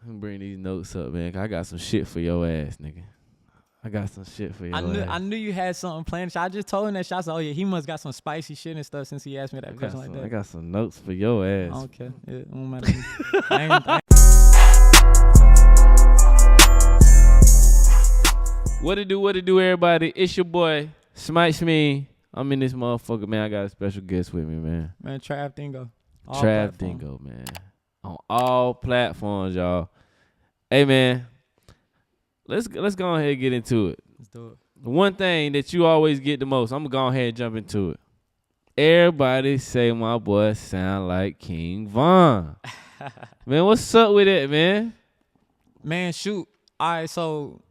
Let me bring these notes up, man. 'Cause I got some shit for your ass, nigga. I got some shit for your ass. I knew you had something planned. I just told him that shit. I said, oh yeah, he must got some spicy shit and stuff since he asked me that question like that. I got some notes for your ass. I don't care. It don't matter to me. I ain't What it do, everybody? It's your boy, Smites Me. I'm in this motherfucker, man. I got a special guest with me, man. Man, TRAFTDINGO. TRAFTDINGO, man. On all platforms, y'all. Hey, man. Let's go ahead and get into it. Let's do it. The one thing that you always get the most, I'm going to go ahead and jump into it. Everybody say my boy sound like King Von. Man, what's up with it, man? Man, shoot. All right, so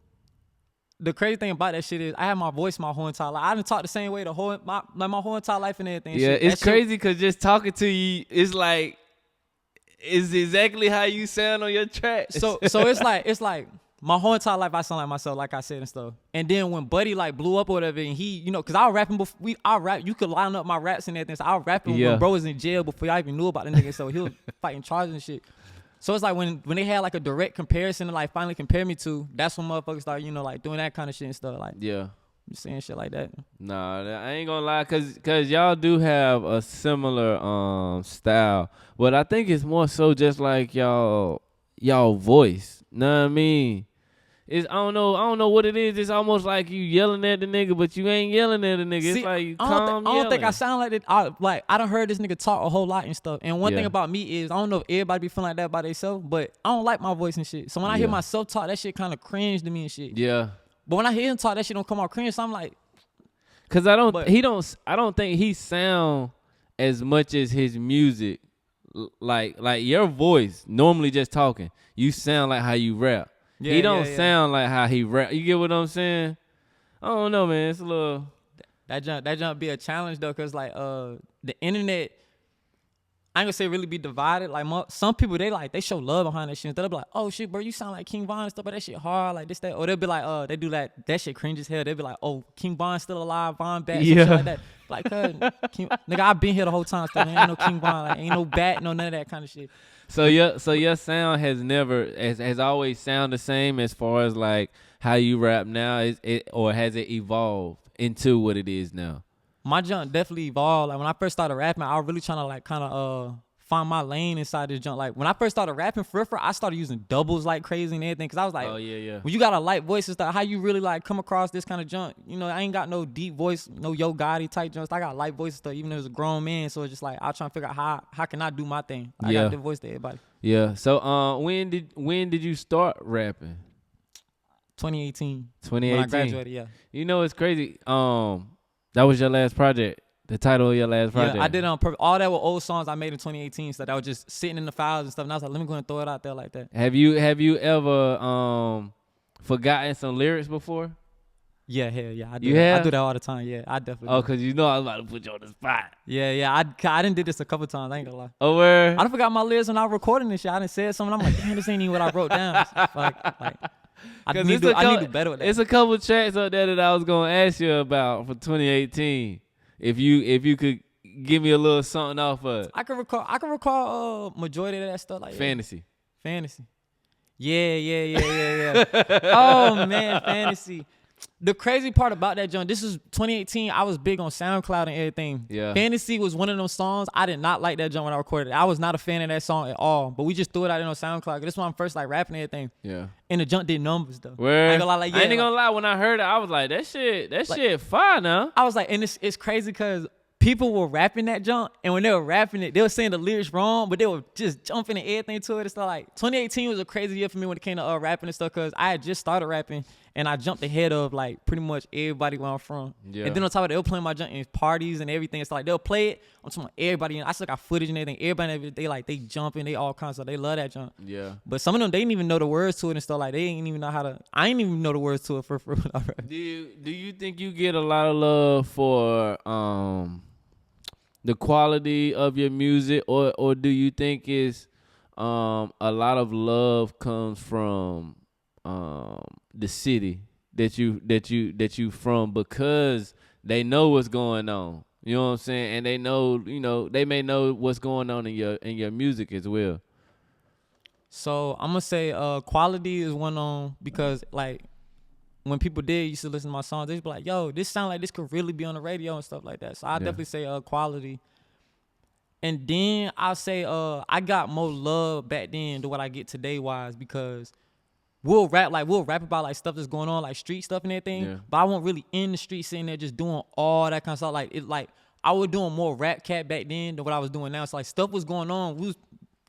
the crazy thing about that shit is I have my voice my whole entire life. I done talk the same way my whole entire life and everything. Yeah, shit. it's crazy because just talking to you, it's like, it's exactly how you sound on your track. So it's like my whole entire life I sound like myself, like I said and stuff. And then when Buddy like blew up or whatever, and he, you know, cause I was rapping before I rap. You could line up my raps and everything. So I was rapping when bro was in jail before I even knew about the nigga. So he was fighting charges and shit. So it's like when they had like a direct comparison to like finally compare me to, that's when motherfuckers start, you know, like doing that kind of shit and stuff. Like saying shit like that. Nah, I ain't gonna lie, cause y'all do have a similar style, but I think it's more so just like y'all voice. Know what I mean? It's I don't know what it is. It's almost like you yelling at the nigga, but you ain't yelling at the nigga. See, it's like you I don't think I sound like that. I done heard this nigga talk a whole lot and stuff. And one thing about me is I don't know if everybody be feeling like that by themselves, but I don't like my voice and shit. So when I hear myself talk, that shit kind of cringe to me and shit. Yeah. But when I hear him talk, that shit don't come out cringe. So I'm like, cause I don't think he sound as much as his music. Like your voice normally just talking, you sound like how you rap. He don't sound like how he rap. You get what I'm saying? I don't know, man. It's a little that jump be a challenge though, cause like the internet, I ain't gonna say really be divided. Like some people they show love behind that shit. They'll be like, oh shit, bro, you sound like King Von and stuff, but that shit hard, like this, that. Or they'll be like, they do that shit cringe as hell. They'll be like, oh, King Von still alive, Von back, shit like that. Like, nigga, I've been here the whole time, still ain't no King Von, like ain't no bat, no none of that kind of shit. So your sound has always sound the same as far as like how you rap now, or has it evolved into what it is now? My junk definitely evolved. Like when I first started rapping, I was really trying to like kind of find my lane inside this junk. Like when I first started rapping, for I started using doubles like crazy and everything, cause I was like, when you got a light voice and stuff, how you really like come across this kind of junk? You know, I ain't got no deep voice, no Yo Gotti type junks. I got light voice and stuff, even though it's a grown man. So it's just like I was trying to figure out how can I do my thing. I got the voice to everybody. Yeah. So when did you start rapping? 2018. 2018. When I graduated, yeah. You know it's crazy. That was your last project. The title of your last project. Yeah, I did it on purpose. All that were old songs I made in 2018. So that was just sitting in the files and stuff. And I was like, let me go and throw it out there like that. Have you ever forgotten some lyrics before? Yeah, hell yeah. I do that all the time. Yeah, I definitely do. Oh, because you know I was about to put you on the spot. Yeah. I done did this a couple times. I ain't gonna lie. Oh, where? I done forgot my lyrics when I was recording this shit. I done said something. I'm like, damn, this ain't even what I wrote down. I need to do better with that. It's a couple tracks up there that I was gonna ask you about for 2018. If you could give me a little something off of it. I can recall majority of that stuff like Fantasy. Yeah. Oh man, Fantasy. The crazy part about that, John, this is 2018. I was big on SoundCloud and everything. Yeah. Fantasy was one of those songs. I did not like that, John, when I recorded it. I was not a fan of that song at all. But we just threw it out on SoundCloud. This is when I'm first like rapping and everything. Yeah. And the junk did numbers though. Where? I ain't gonna lie. When I heard it, I was like, that shit fire now. I was like, and it's crazy because people were rapping that junk, and when they were rapping it, they were saying the lyrics wrong, but they were just jumping and everything to it. And stuff like 2018 was a crazy year for me when it came to rapping and stuff, because I had just started rapping and I jumped ahead of like pretty much everybody where I'm from. Yeah. And then on top of that, they were playing my junk in parties and everything. It's like they'll play it. I'm talking about everybody. And I still got footage and everything. Everybody, they jumping, they all kinds of, they love that junk. Yeah. But some of them, they didn't even know the words to it and stuff. Like they ain't even know how to. I ain't even know the words to it for. Do you think you get a lot of love for the quality of your music, or do you think it's a lot of love comes from the city that you from, because they know what's going on, you know what I'm saying, and they know, you know, they may know what's going on in your music as well? So I'm gonna say quality is one on because like when people did used to listen to my songs, they'd be like, yo, this sound like this could really be on the radio and stuff like that. So I Yeah. definitely say quality. And then I'll say I got more love back then than what I get today wise because we'll rap about like stuff that's going on, like street stuff and everything. Yeah. But I wasn't really in the street sitting there just doing all that kind of stuff. Like I was doing more rap cat back then than what I was doing now. So like stuff was going on.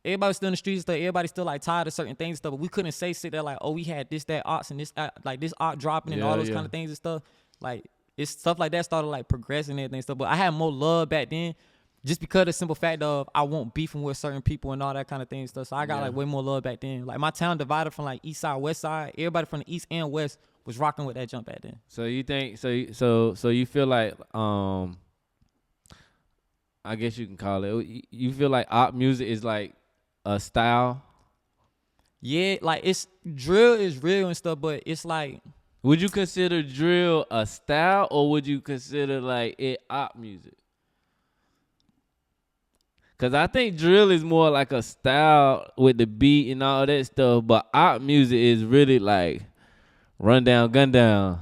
Everybody was still in the streets, stuff. Everybody still like tired of certain things and stuff. But we couldn't sit there like, oh, we had this, that, arts and this, like this art dropping and all those kind of things and stuff. Like it's stuff like that started like progressing and everything and stuff. But I had more love back then. Just because of the simple fact of I won't beefing with certain people and all that kind of thing and stuff. So I got like way more love back then. Like my town divided from like east side, west side. Everybody from the east and west was rocking with that jump back then. So you think so you feel like I guess you can call it. You feel like op music is like a style? Yeah, like it's drill is real and stuff, but it's like Would you consider drill a style or would you consider like it op music? Cause I think drill is more like a style with the beat and all that stuff, but op music is really like run down, gun down.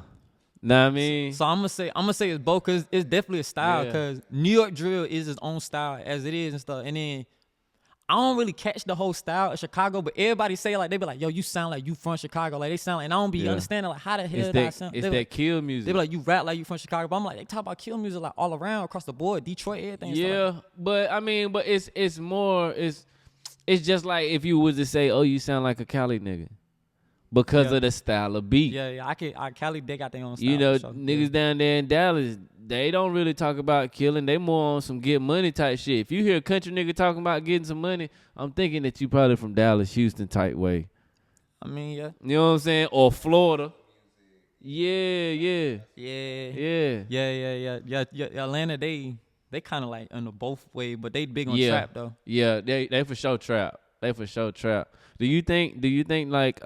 Know what I mean? So I'm gonna say it's both, cause it's definitely a style. Yeah. Cause New York drill is its own style as it is and stuff. And then I don't really catch the whole style of Chicago, but everybody say like they be like, yo, you sound like you from Chicago. Like they sound like, and I don't be understanding like how the hell did I sound? It's They that like, kill music. they be like, you rap like you from Chicago, but I'm like, they talk about kill music like all around across the board, Detroit, everything. And stuff Yeah, like but I mean, but it's more it's just like if you was to say, oh, you sound like a Cali nigga because of the style of beat. Yeah. Cali, they got their own style. You know, for sure. niggas down there in Dallas, they don't really talk about killing. They more on some get money type shit. If you hear a country nigga talking about getting some money, I'm thinking that you probably from Dallas, Houston type way. I mean, yeah. You know what I'm saying? Or Florida. Yeah. Atlanta, they kind of like on the both way, but they big on trap though. Yeah, they for sure trap. Do you think like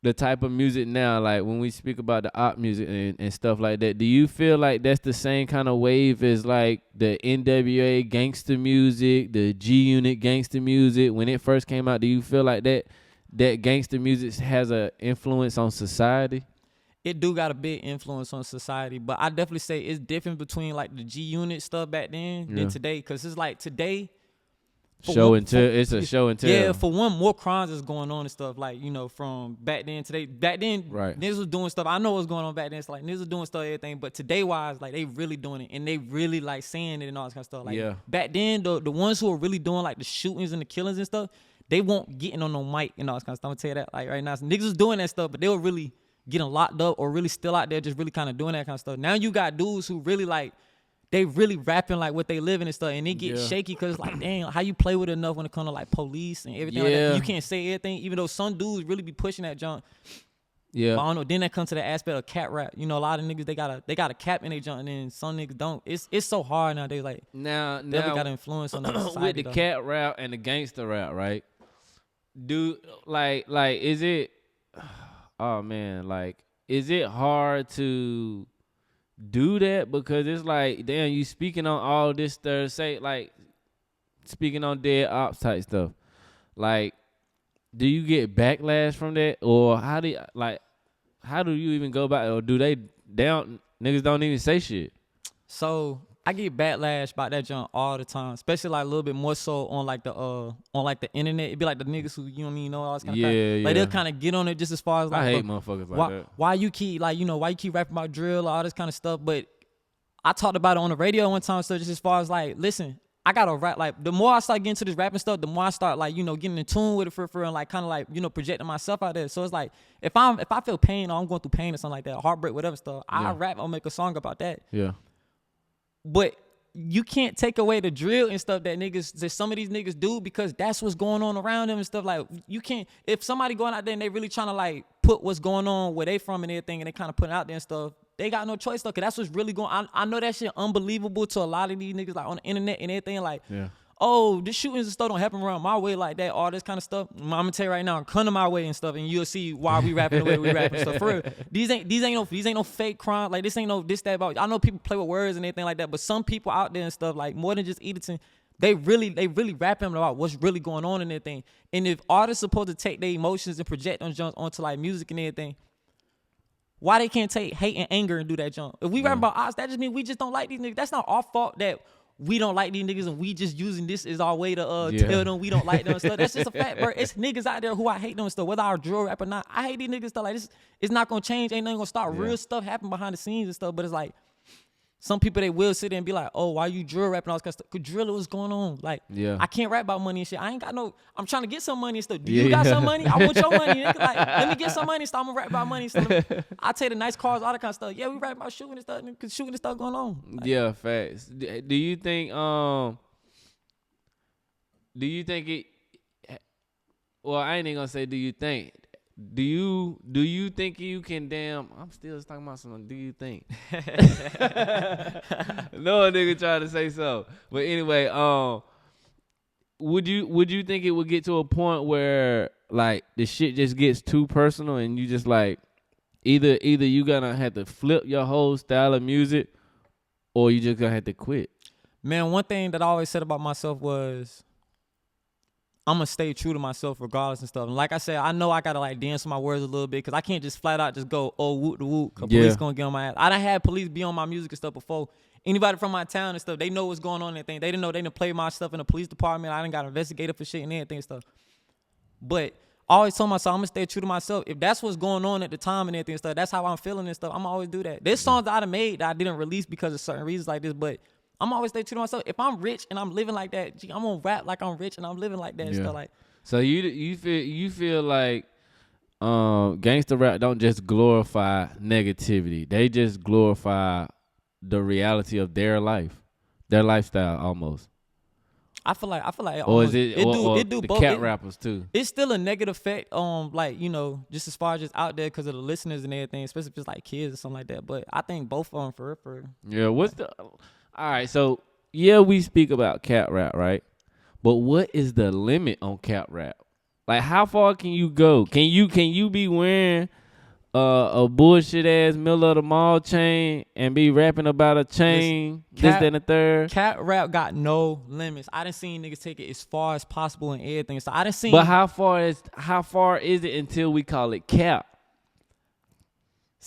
the type of music now, like when we speak about the op music and stuff like that, do you feel like that's the same kind of wave as like the NWA gangster music, the G Unit gangster music when it first came out? Do you feel like that gangster music has an influence on society? It do got a big influence on society, but I definitely say it's different between like the G Unit stuff back then than today, because it's like today. Show and tell. It's a show and tell. Yeah, for one, more crimes is going on and stuff, like, you know, from back then today. Back then, right, niggas was doing stuff. I know what's going on back then. It's like niggas was doing stuff, everything. But today wise, like they really doing it and they really like saying it and all this kind of stuff. Like back then, the ones who were really doing like the shootings and the killings and stuff, they won't getting on no mic and all this kind of stuff. I'm gonna tell you that. Like right now, so niggas was doing that stuff, but they were really getting locked up or really still out there just really kind of doing that kind of stuff. Now you got dudes who really like, they really rapping like what they living and stuff, and they get shaky because it's like, damn, how you play with it enough when it comes to like police and everything like that? You can't say everything, even though some dudes really be pushing that junk. Yeah, but I don't know. Then that comes to the aspect of cap rap. You know, a lot of niggas they got a cap in their junk, and then some niggas don't. It's so hard nowadays. Like now got influence on the society with the cat rap and the gangster rap, right? Do like is it? Oh man, like is it hard to do that, because it's like, damn, you speaking on all this stuff, say like speaking on dead ops type stuff, like do you get backlash from that, or how do you even go about it, or do they niggas don't even say shit? So I get backlash about that junk all the time, especially like a little bit more so on like the internet. It'd be like the niggas who, you know what I mean, know all this kind of stuff. Like they'll kind of get on it just as far as like, I hate motherfuckers like that. Why you keep rapping about drill, all this kind of stuff. But I talked about it on the radio one time, so just as far as like, listen, I gotta rap. Like the more I start getting to this rapping stuff, the more I start like, you know, getting in tune with it for and like kind of like, you know, projecting myself out there. So it's like if I feel pain or I'm going through pain or something like that, heartbreak, whatever stuff, I rap, I'll make a song about that. Yeah. But you can't take away the drill and stuff that some of these niggas do, because that's what's going on around them and stuff. Like you can't, if somebody going out there and they really trying to like put what's going on where they from and everything, and they kind of putting out there and stuff, they got no choice though, cause that's what's really going on. I know that shit unbelievable to a lot of these niggas like on the internet and everything, like, oh, the shootings and stuff don't happen around my way like that, all this kind of stuff. I'm gonna tell you right now, come to my way and stuff, and you'll see why we rapping the way we rapping stuff. For real, these ain't no fake crime. Like this ain't no this that about. I know people play with words and everything like that, but some people out there and stuff, like more than just Edison, They really rapping about what's really going on and everything. And if artists supposed to take their emotions and project on jumps onto like music and everything, why they can't take hate and anger and do that jump? If we rap about us, that just means we just don't like these niggas. That's not our fault that we don't like these niggas and we just using this as our way to tell them we don't like them and stuff. That's just a fact, bro. It's niggas out there who I hate them and stuff, whether I drill rap or not. I hate these niggas stuff. Like this, it's not gonna change. Ain't nothing gonna stop. Real stuff happen behind the scenes and stuff. But it's like some people, they will sit there and be like, oh, why you drill rapping all this kind of stuff? Cause drill, what's going on? Like, I can't rap about money and shit. I ain't got no, I'm trying to get some money and stuff. Do you got some money? I want your money. Nigga. Like, let me get some money and stuff. I'm gonna rap about money and stuff. I take the nice cars, all that kind of stuff. Yeah, we rap about shooting and stuff, cause shooting and stuff going on. Like, facts. Do you think it, well, I ain't even gonna say do you think. Do you think you can I'm still talking about something. Do you think? No, a nigga trying to say so. But anyway, would you think it would get to a point where like the shit just gets too personal and you just like either you gonna have to flip your whole style of music or you just gonna have to quit? Man, one thing that I always said about myself was I'm gonna stay true to myself regardless and stuff. And like I said, I know I gotta like dance with my words a little bit because I can't just flat out just go, oh, whoop the whoop, cause police gonna get on my ass. I done had police be on my music and stuff before. Anybody from my town and stuff, they know what's going on and everything. They didn't know they didn't play my stuff in the police department. I done got investigated for shit and everything and stuff. But I always told myself I'm gonna stay true to myself. If that's what's going on at the time and everything and stuff, that's how I'm feeling and stuff, I'm always do that. There's songs that I done made that I didn't release because of certain reasons like this, but I'm always stay true to myself. If I'm rich and I'm living like that, I'm gonna rap like I'm rich and I'm living like that and stuff like. So you feel like gangster rap don't just glorify negativity. They just glorify the reality of their life, their lifestyle almost. I feel like or is it do the both. Cat rappers too? It's still a negative effect like, you know, just as far as just out there because of the listeners and everything, especially if it's like kids or something like that. But I think both of them for real. Yeah, all right, so we speak about cat rap, right? But what is the limit on cat rap? Like, how far can you go? Can you be wearing a bullshit ass middle of the mall chain and be rapping about a chain, this, that, and the third? Cat rap got no limits. I done seen niggas take it as far as possible and everything. So I done seen. But how far is it until we call it cap?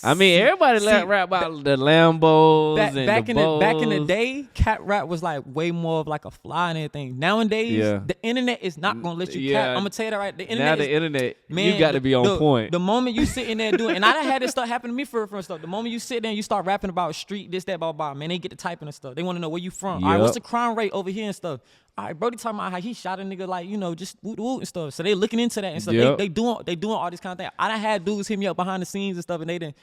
I mean, everybody rap about the Lambos and the Bows. Back in the day, cat rap was like way more of like a fly and everything. Nowadays, the internet is not gonna let you cap. I'm gonna tell you that right. The internet, man, you got to be on point. The moment you sit in there doing, and I done had this stuff happen to me for stuff. The moment you sit there and you start rapping about street, this, that, blah, blah, man, they get to typing and stuff. They want to know where you from. All right, what's the crime rate over here and stuff? All right, Brody talking about how he shot a nigga like, you know, just woot woot and stuff. So they looking into that and stuff. They doing all this kind of thing. I done had dudes hit me up behind the scenes and stuff, and they done,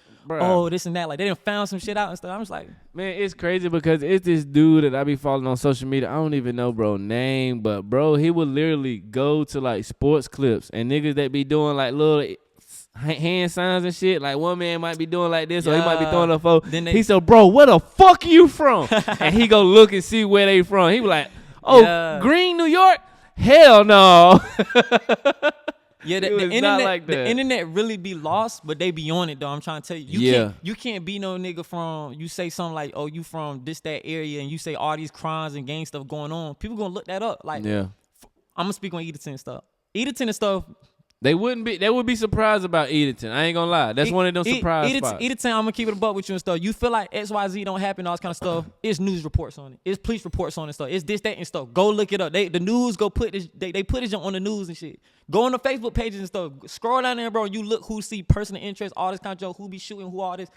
this and that. Like, they done found some shit out and stuff. I'm just like, man, it's crazy because it's this dude that I be following on social media. I don't even know bro name, but bro, he would literally go to like sports clips and niggas that be doing like little hand signs and shit. Like one man might be doing like this, or he might be throwing a phone. He said, bro, where the fuck are you from? And he go look and see where they from. He be like, Green, New York? Hell no. Yeah, the internet really be lost, but they be on it though. I'm trying to tell you. You can't be no nigga from, you say something like, oh, you from this, that area, and you say all these crimes and gang stuff going on. People gonna look that up. Like, I'm gonna speak on Edenton and stuff. Edenton and stuff. They would be surprised about Edenton. I ain't gonna lie. That's one of them surprise spots. Edenton, I'm gonna keep it a buck with you and stuff. You feel like XYZ don't happen, all this kind of stuff. It's news reports on it. It's police reports on it and stuff. It's this, that, and stuff. Go look it up. The news go put this, they put it on the news and shit. Go on the Facebook pages and stuff. Scroll down there, bro, and you look who see personal interest, all this kind of joke, who be shooting, who all this.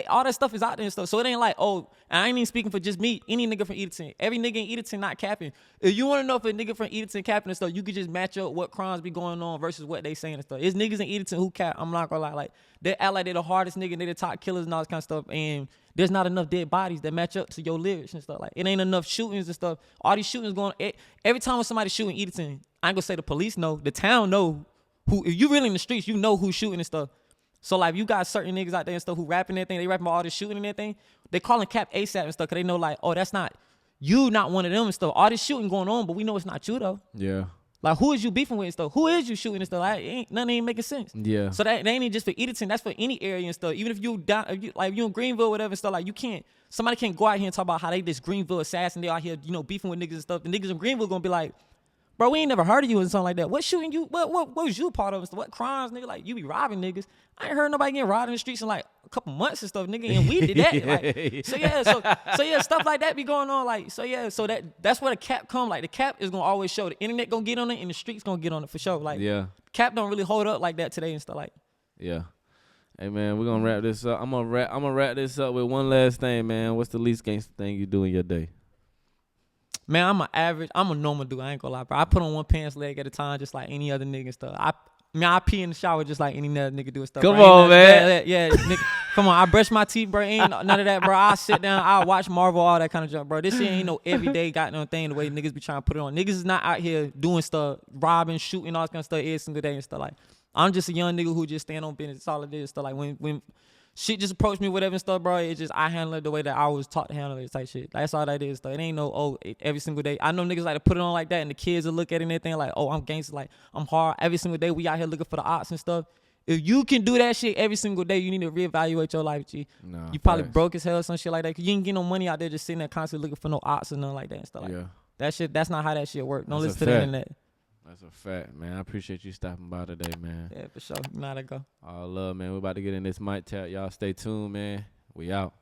All that stuff is out there and stuff. So it ain't like, oh, I ain't even speaking for just me. Any nigga from Edenton. Every nigga in Edenton not capping. If you want to know if a nigga from Edenton capping and stuff, you could just match up what crimes be going on versus what they saying and stuff. It's niggas in Edenton who cap. I'm not gonna lie. Like, they act like they the hardest nigga, they the top killers and all this kind of stuff. And there's not enough dead bodies that match up to your lyrics and stuff. Like, it ain't enough shootings and stuff. All these shootings going on. Every time when somebody shooting Edenton, I ain't gonna say the police know. The town know who. If you really in the streets, you know who's shooting and stuff. So, like, you got certain niggas out there and stuff who rapping everything. They rapping about all this shooting and everything. They calling Cap ASAP and stuff because they know, like, oh, that's not, you not one of them and stuff. All this shooting going on, but we know it's not you, though. Yeah. Like, who is you beefing with and stuff? Who is you shooting and stuff? Like, nothing ain't making sense. Yeah. So that ain't just for Edenton. That's for any area and stuff. Even if you down, if you in Greenville or whatever and stuff, like, you can't. Somebody can't go out here and talk about how they this Greenville assassin. They out here, beefing with niggas and stuff. The niggas in Greenville gonna be like, bro, we ain't never heard of you and something like that. What shooting you? What was you part of and stuff? What crimes, nigga? Like, you be robbing niggas. I ain't heard nobody getting robbed in the streets in like a couple months and stuff, nigga. And we did that. Like, so yeah, stuff like that be going on. Like, so that's where the cap come. Like, the cap is gonna always show. The internet gonna get on it, and the streets gonna get on it for sure. Like, cap don't really hold up like that today and stuff like. Yeah. Hey man, we're gonna wrap this up. I'm gonna wrap this up with one last thing, man. What's the least gangster thing you do in your day? Man, I'm a normal dude. I ain't gonna lie, bro. I put on one pants leg at a time, just like any other nigga and stuff. I pee in the shower just like any other nigga do and stuff. Come bro. on, man. Yeah, nigga. Come on, I brush my teeth, bro. Ain't none of that, bro. I sit down, I watch Marvel, all that kind of junk, bro. This shit ain't no everyday goddamn thing the way niggas be trying to put it on. Niggas is not out here doing stuff, robbing, shooting, all that kind of stuff every single day and stuff like. I'm just a young nigga who just stand on business. That's all it is. Stuff like when shit just approach me, whatever and stuff, bro. It's just I handle it the way that I was taught to handle it, type shit. That's all that is. Though. It ain't no every single day. I know niggas like to put it on like that, and the kids will look at it and everything like, I'm gangster, like I'm hard. Every single day we out here looking for the ops and stuff. If you can do that shit every single day, you need to reevaluate your life, G. Nah, you probably broke as hell, some shit like that. Cause you ain't get no money out there just sitting there constantly looking for no ops and nothing like that and stuff like that. That shit, that's not how that shit work. Don't listen to the internet. That's a fact, man. I appreciate you stopping by today, man. Yeah, for sure. You know how to go. All love, man. We're about to get in this mic tap. Y'all stay tuned, man. We out.